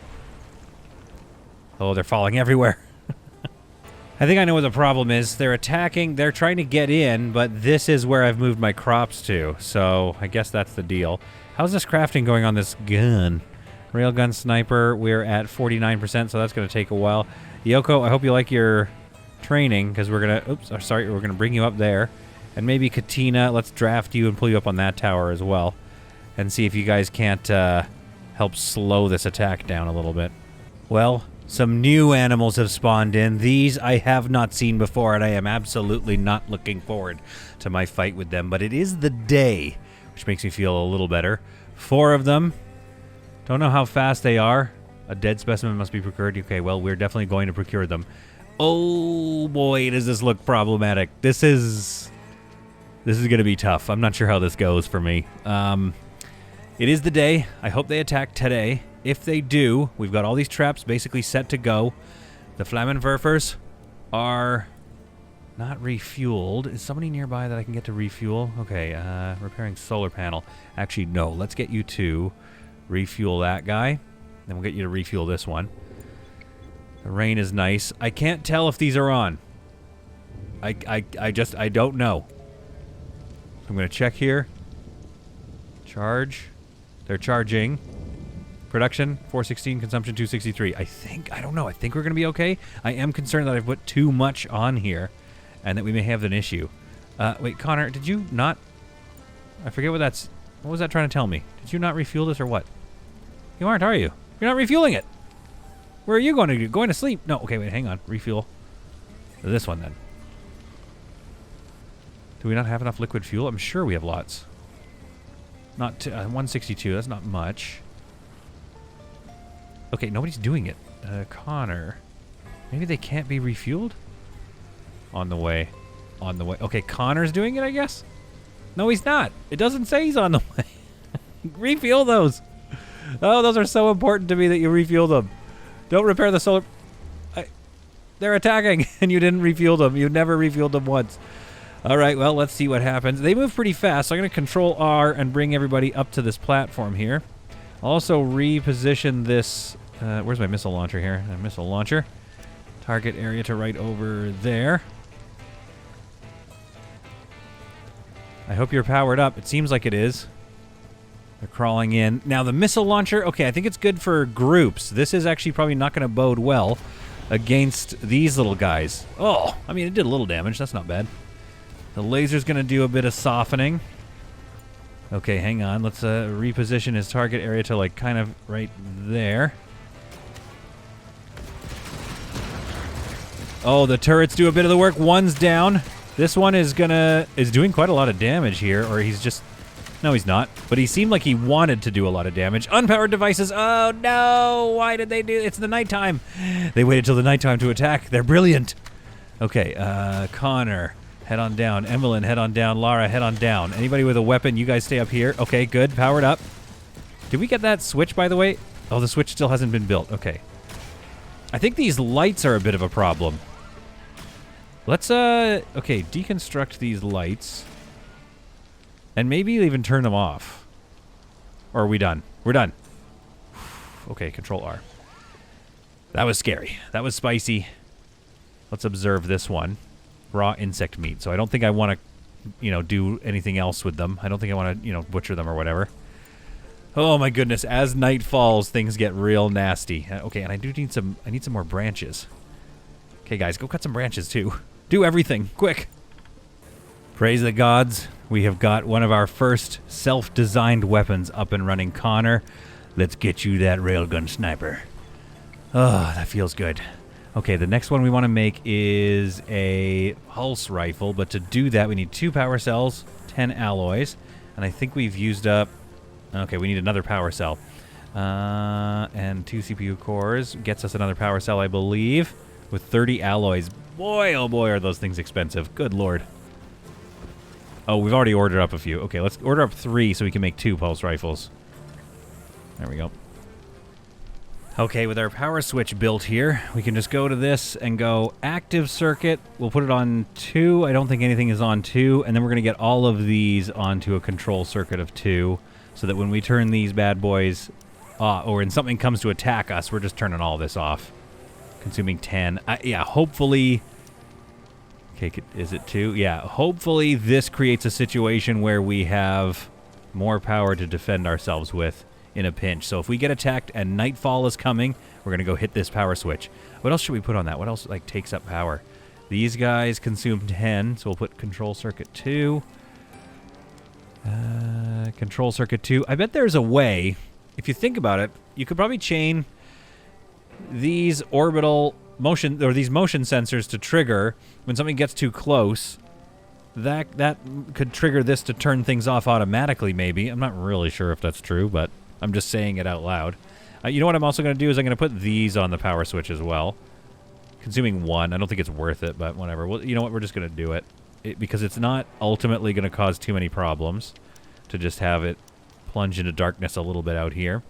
Oh, they're falling everywhere. I think I know what the problem is. They're attacking. They're trying to get in, but this is where I've moved my crops to, so I guess that's the deal. How's this crafting going on this gun? Railgun sniper, we're at 49%, so that's going to take a while. Yoko, I hope you like your training, because we're going to... Oops, sorry, we're going to bring you up there. And maybe Katina, let's draft you and pull you up on that tower as well. And see if you guys can't help slow this attack down a little bit. Well, some new animals have spawned in. These I have not seen before, and I am absolutely not looking forward to my fight with them. But it is the day, which makes me feel a little better. 4 of them. Don't know how fast they are. A dead specimen must be procured. Okay, well, we're definitely going to procure them. Oh, boy, does this look problematic. This is going to be tough. I'm not sure how this goes for me. It is the day. I hope they attack today. If they do, we've got all these traps basically set to go. The Flammenwerfers are not refueled. Is somebody nearby that I can get to refuel? Okay, repairing solar panel. Actually, no. Let's get you to... refuel that guy. Then we'll get you to refuel this one. The rain is nice. I can't tell if these are on. I don't know. I'm going to check here. Charge. They're charging. Production, 416. Consumption, 263. I don't know. I think we're going to be okay. I am concerned that I've put too much on here and that we may have an issue. Wait, Connor, did you not... I forget what that's... What was that trying to tell me? Did you not refuel this or what? You aren't, are you? You're not refueling it. Where are you going to do? Going to sleep? No, okay, wait, hang on. Refuel. This one, then. Do we not have enough liquid fuel? I'm sure we have lots. Not 162. That's not much. Okay, nobody's doing it. Connor. Maybe they can't be refueled? On the way. On the way. Okay, Connor's doing it, I guess? No, he's not. It doesn't say he's on the way. Refuel those. Oh, those are so important to me that you refuel them. Don't repair the solar... They're attacking, and you didn't refuel them. You never refueled them once. All right, well, let's see what happens. They move pretty fast, so I'm going to Control R and bring everybody up to this platform here. Also reposition this... where's my missile launcher here? A missile launcher. Target area to right over there. I hope you're powered up. It seems like it is. They're crawling in. Now, the missile launcher, okay, I think it's good for groups. This is actually probably not going to bode well against these little guys. Oh, I mean, it did a little damage. That's not bad. The laser's going to do a bit of softening. Okay, hang on. Let's reposition his target area to, like, kind of right there. Oh, the turrets do a bit of the work. One's down. This one is doing quite a lot of damage here, or he's just... No, he's not. But he seemed like he wanted to do a lot of damage. Unpowered devices. Oh, no. Why did they do... It's the nighttime. They waited till the nighttime to attack. They're brilliant. Okay, Connor, head on down. Emmelin, head on down. Lara, head on down. Anybody with a weapon, you guys stay up here. Okay, good. Powered up. Did we get that switch, by the way? Oh, the switch still hasn't been built. Okay. I think these lights are a bit of a problem. Let's, okay, deconstruct these lights. And maybe even turn them off. Or are we done? We're done. Okay, Control R. That was scary. That was spicy. Let's observe this one. Raw insect meat. So I don't think I want to, do anything else with them. I don't think I want to, butcher them or whatever. Oh my goodness. As night falls, things get real nasty. Okay, and I need some more branches. Okay, guys, go cut some branches too. Do everything, quick. Praise the gods. We have got one of our first self-designed weapons up and running. Connor, let's get you that railgun sniper. Oh, that feels good. Okay, the next one we want to make is a pulse rifle, but to do that we need 2 power cells, 10 alloys, and I think we've used up... Okay, we need another power cell. And 2 CPU cores gets us another power cell, I believe, with 30 alloys. Boy, oh boy, are those things expensive. Good lord. Oh, we've already ordered up a few. Okay, let's order up 3 so we can make 2 pulse rifles. There we go. Okay, with our power switch built here, we can just go to this and go active circuit. We'll put it on 2. I don't think anything is on 2. And then we're going to get all of these onto a control circuit of 2 so that when we turn these bad boys, or when something comes to attack us, we're just turning all this off. Consuming 10. Yeah, hopefully... Okay, is it 2? Yeah, hopefully this creates a situation where we have more power to defend ourselves with in a pinch. So if we get attacked and nightfall is coming, we're going to go hit this power switch. What else should we put on that? What else, like, takes up power? These guys consume 10, so we'll put control circuit 2. Control circuit 2. I bet there's a way, if you think about it, you could probably chain these orbital motion, or these motion sensors to trigger when something gets too close. That could trigger this to turn things off automatically, maybe. I'm not really sure if that's true, but I'm just saying it out loud. You know what I'm also going to do is I'm going to put these on the power switch as well. Consuming 1. I don't think it's worth it, but whatever. Well, you know what? We're just going to do it. Because it's not ultimately going to cause too many problems to just have it plunge into darkness a little bit out here.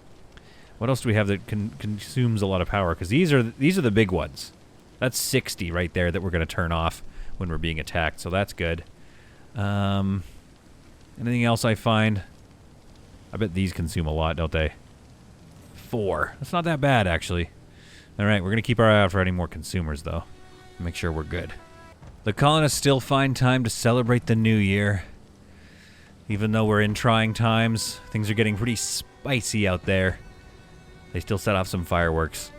What else do we have that consumes a lot of power? Because these are the big ones. That's 60 right there that we're going to turn off when we're being attacked, so that's good. Anything else I find? I bet these consume a lot, don't they? 4. That's not that bad, actually. All right, we're going to keep our eye out for any more consumers, though. Make sure we're good. The colonists still find time to celebrate the new year. Even though we're in trying times, things are getting pretty spicy out there. They still set off some fireworks,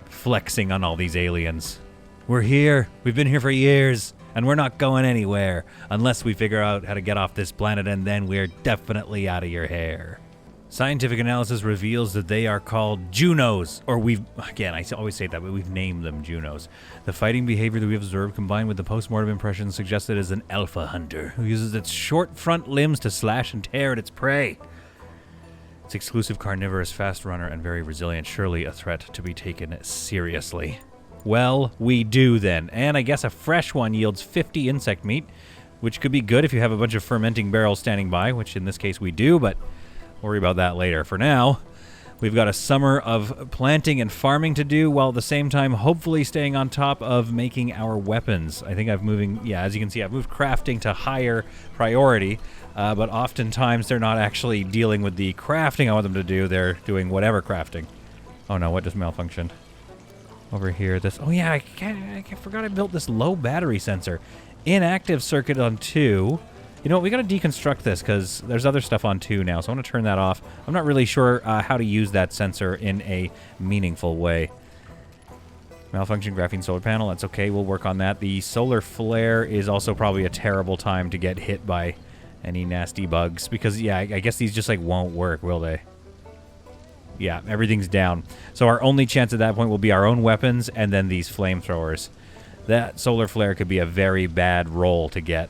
flexing on all these aliens. We're here. We've been here for years, and we're not going anywhere unless we figure out how to get off this planet, and then we're definitely out of your hair. Scientific analysis reveals that they are called Junos, or again, I always say that, but we've named them Junos. The fighting behavior that we've observed, combined with the post-mortem impressions, suggests it is an alpha hunter who uses its short front limbs to slash and tear at its prey. It's exclusive carnivorous, fast runner, and very resilient, surely a threat to be taken seriously. Well, we do then, and I guess a fresh one yields 50 insect meat, which could be good if you have a bunch of fermenting barrels standing by, which in this case we do, but worry about that later. For now, we've got a summer of planting and farming to do, while at the same time hopefully staying on top of making our weapons. I think as you can see, I've moved crafting to higher priority, but oftentimes they're not actually dealing with the crafting I want them to do. They're doing whatever crafting. Oh no, what just malfunctioned? Over here, I forgot I built this low battery sensor. Inactive circuit on 2. You know what, we gotta deconstruct this because there's other stuff on 2 now, so I want to turn that off. I'm not really sure how to use that sensor in a meaningful way. Malfunction graphene solar panel, that's okay, we'll work on that. The solar flare is also probably a terrible time to get hit by any nasty bugs because, yeah, I guess these just, like, won't work, will they? Yeah, everything's down. So our only chance at that point will be our own weapons and then these flamethrowers. That solar flare could be a very bad roll to get.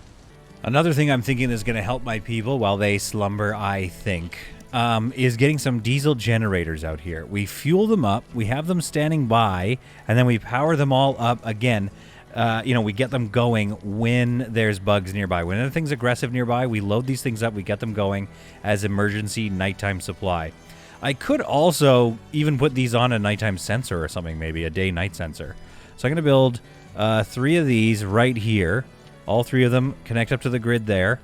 Another thing I'm thinking is going to help my people while they slumber, I think, is getting some diesel generators out here. We fuel them up, we have them standing by, and then we power them all up again. We get them going when there's bugs nearby. When anything's aggressive nearby, we load these things up, we get them going as emergency nighttime supply. I could also even put these on a nighttime sensor or something, maybe a day-night sensor. So I'm going to build 3 of these right here. All 3 of them connect up to the grid there.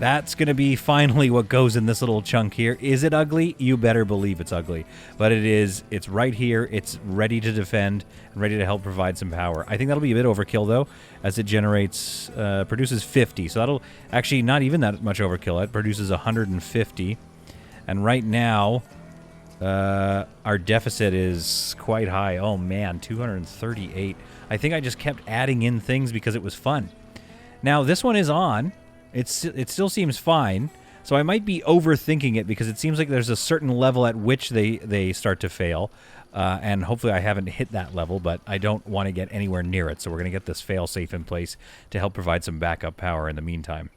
That's going to be finally what goes in this little chunk here. Is it ugly? You better believe it's ugly. But it is. It's right here. It's ready to defend and ready to help provide some power. I think that'll be a bit overkill, though, as it produces 50. So that'll actually not even that much overkill. It produces 150. And right now, our deficit is quite high. Oh, man, 238. I think I just kept adding in things because it was fun. Now, this one is on. It still seems fine. So I might be overthinking it because it seems like there's a certain level at which they start to fail. And hopefully I haven't hit that level, but I don't want to get anywhere near it. So we're going to get this fail-safe in place to help provide some backup power in the meantime.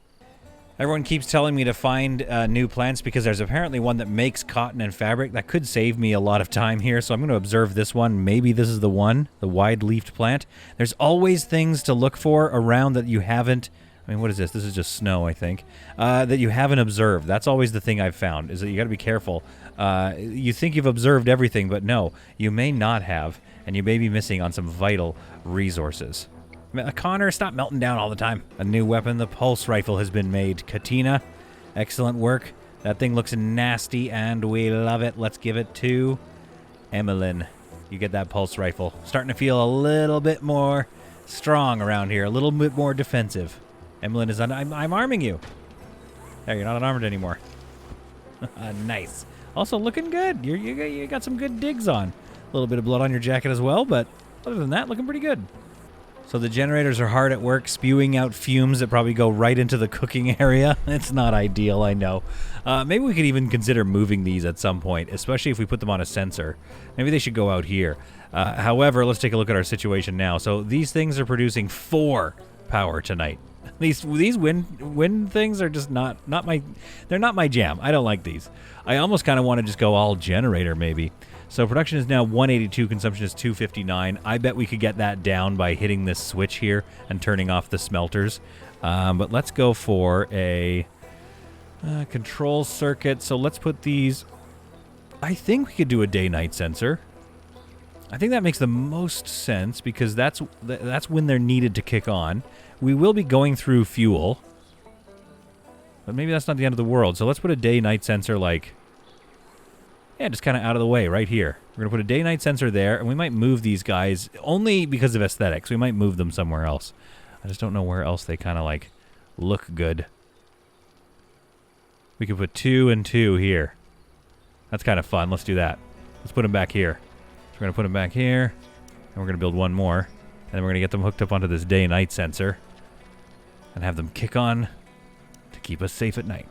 Everyone keeps telling me to find new plants because there's apparently one that makes cotton and fabric. That could save me a lot of time here, so I'm going to observe this one. Maybe this is the one, the wide-leafed plant. There's always things to look for around that you haven't... I mean, what is this? This is just snow, I think. That you haven't observed. That's always the thing I've found, is that you got to be careful. You think you've observed everything, but no, you may not have, and you may be missing on some vital resources. Connor, stop melting down all the time. A new weapon, the pulse rifle, has been made. Katina, excellent work. That thing looks nasty, and we love it. Let's give it to Emmelin. You get that pulse rifle. Starting to feel a little bit more strong around here, a little bit more defensive. Emmelin is I'm arming you. There, you're not unarmed anymore. Nice. Also looking good. You got some good digs on. A little bit of blood on your jacket as well, but other than that, looking pretty good. So the generators are hard at work, spewing out fumes that probably go right into the cooking area. It's not ideal, I know. Maybe we could even consider moving these at some point, especially if we put them on a sensor. Maybe they should go out here. However, let's take a look at our situation now. So these things are producing 4 power tonight. These wind things are just not my jam. I don't like these. I almost kind of want to just go all generator maybe. So production is now 182, consumption is 259. I bet we could get that down by hitting this switch here and turning off the smelters. But let's go for a control circuit. So let's put these... I think we could do a day-night sensor. I think that makes the most sense because that's when they're needed to kick on. We will be going through fuel. But maybe that's not the end of the world. So let's put a day-night sensor like... Yeah, just kind of out of the way right here. We're going to put a day-night sensor there, and we might move these guys only because of aesthetics. We might move them somewhere else. I just don't know where else they kind of, like, look good. We could put 2 and 2 here. That's kind of fun. Let's do that. Let's put them back here. So we're going to put them back here, and we're going to build one more. And then we're going to get them hooked up onto this day-night sensor and have them kick on to keep us safe at night.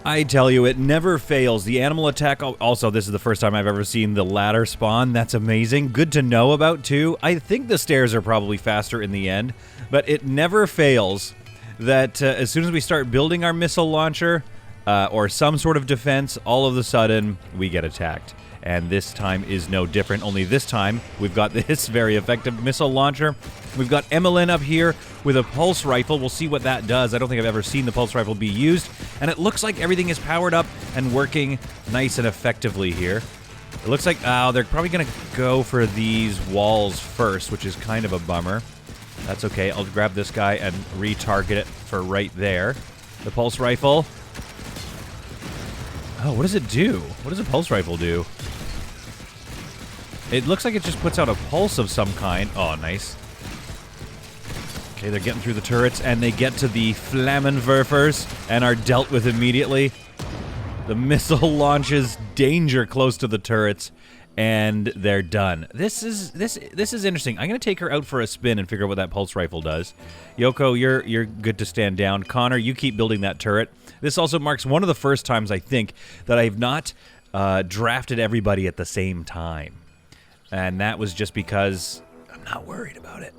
I tell you, it never fails. The animal attack, also, this is the first time I've ever seen the ladder spawn. That's amazing. Good to know about, too. I think the stairs are probably faster in the end, but it never fails that as soon as we start building our missile launcher or some sort of defense, all of a sudden, we get attacked. And this time is no different, only this time we've got this very effective missile launcher. We've got Emmelin up here with a pulse rifle. We'll see what that does. I don't think I've ever seen the pulse rifle be used. And it looks like everything is powered up and working nice and effectively here. It looks like, they're probably going to go for these walls first, which is kind of a bummer. That's okay. I'll grab this guy and retarget it for right there. The pulse rifle. Oh, what does it do? What does a pulse rifle do? It looks like it just puts out a pulse of some kind. Oh, nice. Okay, they're getting through the turrets, and they get to the Flammenwerfers and are dealt with immediately. The missile launches danger close to the turrets, and they're done. This is interesting. I'm going to take her out for a spin and figure out what that pulse rifle does. Yoko, you're good to stand down. Connor, you keep building that turret. This also marks one of the first times, I think, that I've not drafted everybody at the same time. And that was just because I'm not worried about it.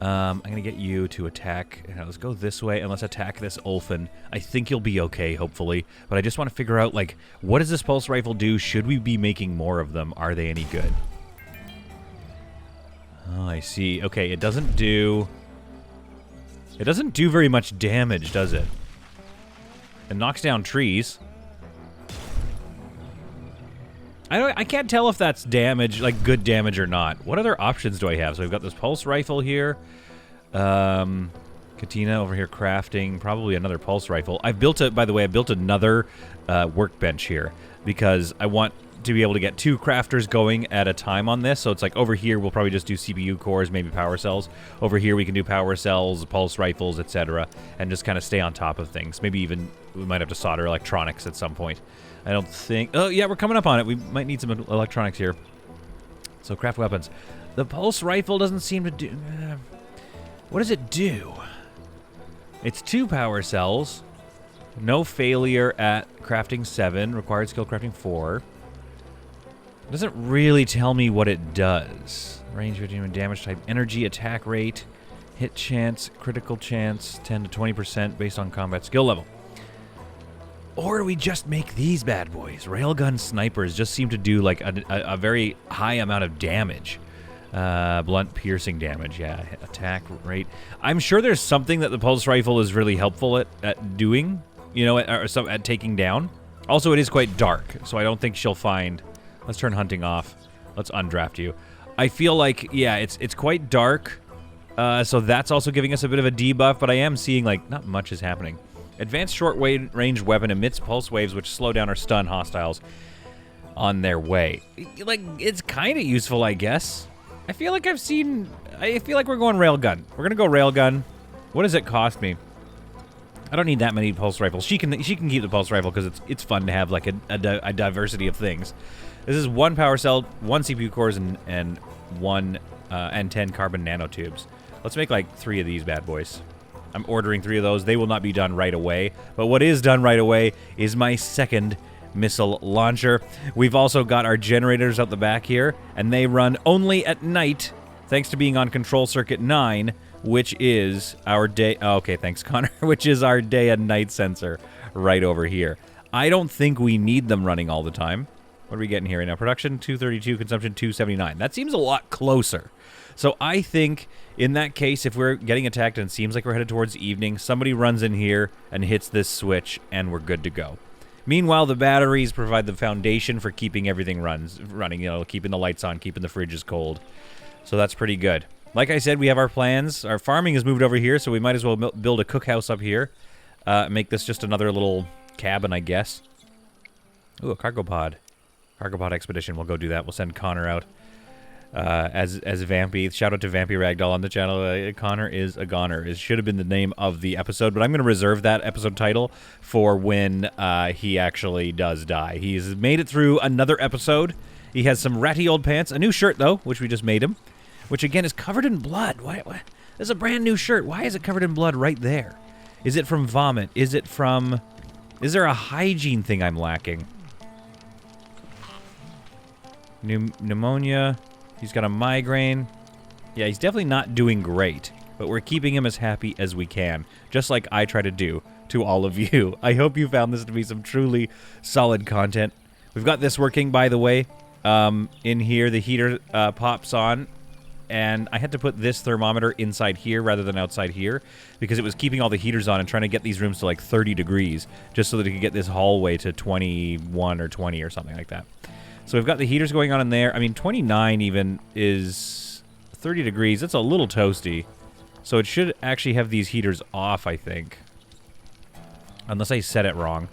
I'm going to get you to attack. Let's go this way, and let's attack this Ulfin. I think you'll be okay, hopefully. But I just want to figure out, like, what does this pulse rifle do? Should we be making more of them? Are they any good? Oh, I see. Okay, it doesn't do very much damage, does it? It knocks down trees. I can't tell if that's damage, like good damage or not. What other options do I have? So we've got this pulse rifle here. Katina over here crafting. Probably another pulse rifle. By the way, I built another workbench here because I want to be able to get 2 crafters going at a time on this. So it's like over here we'll probably just do CPU cores, maybe power cells. Over here we can do power cells, pulse rifles, etc. and just kind of stay on top of things. Maybe even we might have to solder electronics at some point. I don't think... Oh, yeah, we're coming up on it. We might need some electronics here. So, craft weapons. The pulse rifle doesn't seem to do... what does it do? It's 2 power cells. No failure at crafting 7. Required skill crafting 4. It doesn't really tell me what it does. Range, damage type, energy, attack rate, hit chance, critical chance, 10 to 20% based on combat skill level. Or do we just make these bad boys? Railgun snipers just seem to do like a very high amount of damage. Blunt piercing damage, yeah. Attack rate. I'm sure there's something that the pulse rifle is really helpful at doing, you know, at taking down. Also, it is quite dark, so I don't think she'll find... Let's turn hunting off. Let's undraft you. I feel like, yeah, it's quite dark, so that's also giving us a bit of a debuff, but I am seeing, like, not much is happening. Advanced short-range weapon emits pulse waves which slow down or stun hostiles on their way. Like, it's kind of useful, I guess. I feel like we're going railgun. We're gonna go railgun. What does it cost me? I don't need that many pulse rifles. She can keep the pulse rifle because it's fun to have like a diversity of things. This is 1 power cell, 1 CPU cores, and 10 carbon nanotubes. Let's make like 3 of these bad boys. I'm ordering 3 of those. They will not be done right away. But what is done right away is my second missile launcher. We've also got our generators out the back here, and they run only at night, thanks to being on control circuit 9, which is our day... Oh, okay, thanks, Connor. Which is our day and night sensor right over here. I don't think we need them running all the time. What are we getting here right now? Production 232, consumption 279. That seems a lot closer. So I think in that case, if we're getting attacked and it seems like we're headed towards evening, somebody runs in here and hits this switch and we're good to go. Meanwhile, the batteries provide the foundation for keeping everything running, you know, keeping the lights on, keeping the fridges cold. So that's pretty good. Like I said, we have our plans. Our farming has moved over here, so we might as well build a cookhouse up here. Make this just another little cabin, I guess. Ooh, a cargo pod. Cargo pod expedition. We'll go do that. We'll send Connor out as Vampy. Shout out to Vampy Ragdoll on the channel. Connor is a goner. It should have been the name of the episode, but I'm going to reserve that episode title for when he actually does die. He's made it through another episode. He has some ratty old pants. A new shirt, though, which we just made him. Which, again, is covered in blood. Why? This is a brand new shirt. Why is it covered in blood right there? Is it from vomit? Is it from Is there a hygiene thing I'm lacking? Pneumonia. He's got a migraine. Yeah, he's definitely not doing great. But we're keeping him as happy as we can. Just like I try to do to all of you. I hope you found this to be some truly solid content. We've got this working, by the way. In here, the heater pops on. And I had to put this thermometer inside here rather than outside here because it was keeping all the heaters on and trying to get these rooms to like 30 degrees just so that it could get this hallway to 21 or 20 or something like that. So we've got the heaters going on in there. I mean, 29 even is 30 degrees. That's a little toasty. So it should actually have these heaters off, I think. Unless I said it wrong.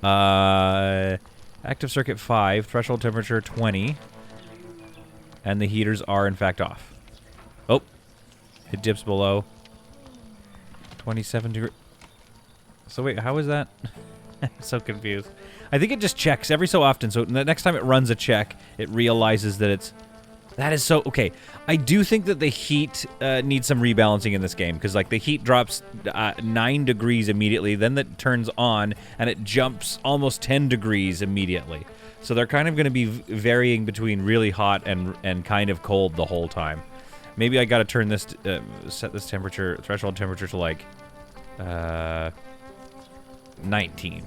Active circuit 5, threshold temperature 20. And the heaters are in fact off. Oh, it dips below 27 degrees. So wait, how is that? I'm so confused. I think it just checks every so often. So the next time it runs a check, it realizes that it's... That is so... Okay, I do think that the heat needs some rebalancing in this game. Because, like, the heat drops 9 degrees immediately. Then it turns on, and it jumps almost 10 degrees immediately. So they're kind of going to be varying between really hot and kind of cold the whole time. Maybe I got to turn this, set this temperature, threshold temperature to like 19.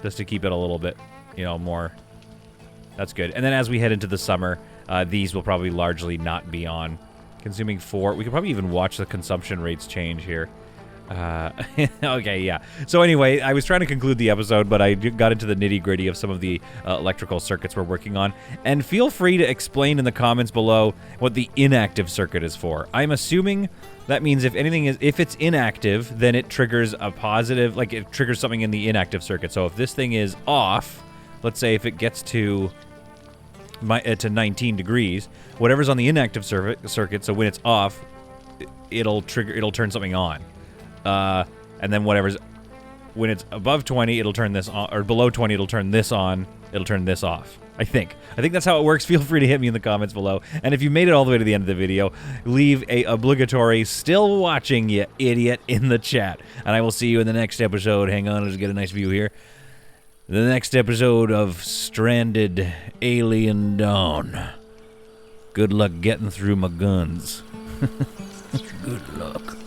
Just to keep it a little bit, you know, more. That's good. And then as we head into the summer, these will probably largely not be on. Consuming 4. We could probably even watch the consumption rates change here. Okay, yeah. So anyway, I was trying to conclude the episode, but I got into the nitty-gritty of some of the electrical circuits we're working on. And feel free to explain in the comments below what the inactive circuit is for. I'm assuming that means if it's inactive, then it triggers a positive, like it triggers something in the inactive circuit. So if this thing is off, let's say if it gets to 19 degrees, whatever's on the inactive circuit, so when it's off, it'll turn something on. And then whatever's, when it's above 20, it'll turn this on, or below 20, it'll turn this on, it'll turn this off. I think that's how it works. Feel free to hit me in the comments below. And if you made it all the way to the end of the video, leave a obligatory "still watching, you idiot" in the chat. And I will see you in the next episode. Hang on, let's get a nice view here. The next episode of Stranded Alien Dawn. Good luck getting through my guns. Good luck.